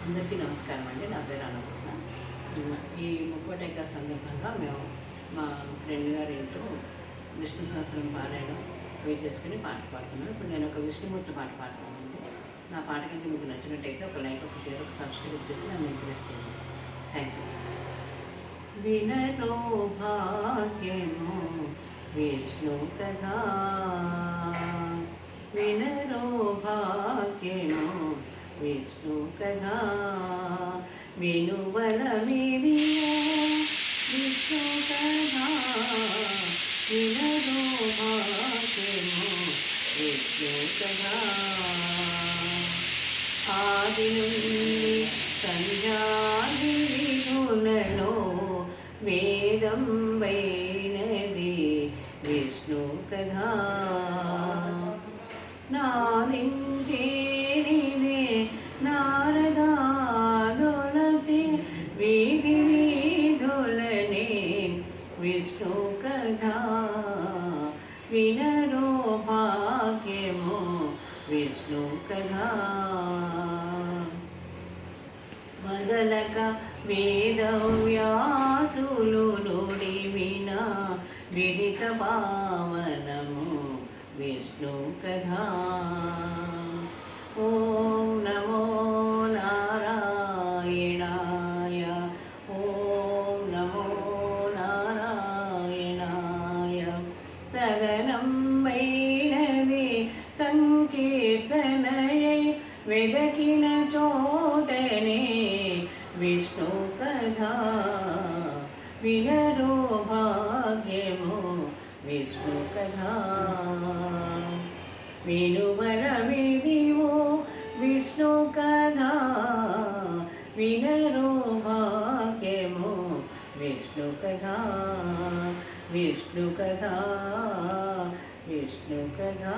అందరికీ నమస్కారం అండి. నా పేరు అన్నపూర్ణ. ఈ ముక్కోటేక సందర్భంగా మేము మా ఫ్రెండ్ గారి ఇంట్లో విష్ణు సహస్రం పారాయణం చేసుకుని పాట పాడుతున్నాను. ఇప్పుడు నేను ఒక విష్ణుమూర్తి పాట పాడుతున్నానండి. నా పాట కనుక మీకు నచ్చినట్టయితే ఒక లైక్, ఒక షేర్, ఒక సబ్స్క్రైబ్ చేసి నన్ను ఎంకరేజ్ చేయండి. Thank you. వినరో భాగ్యము విష్ణు కథా, వినరో భాగ్యము విష్ణు కథా, వినువలమిదియో విష్ణు కథా, వినరో భాగ్యము విష్ణు కథా. ఆది నుండి సంధ్యాది విధులలో వేదం వైనది విష్ణు కథా. నారించేనిదే నారదాదులచి వీధి వీధులనే విష్ణు కథా, వినరో భాగ్యము విష్ణు కథా. మొదలక వేదవ్యాసులు నుడి వినా విదిత పావనము విష్ణు కథా. ఓం నమో నారాయణాయ, ఓం నమో నారాయణాయ. సదనం వైనది సంకీర్తనయై వెదకిన చోటనే విష్ణు కథా, వినరో భాగ్యము విష్ణు కథా. వినువరమిదివో విష్ణు కథా, వినరో భాగ్యము విష్ణు కథా, విష్ణు కథా, విష్ణు కథా.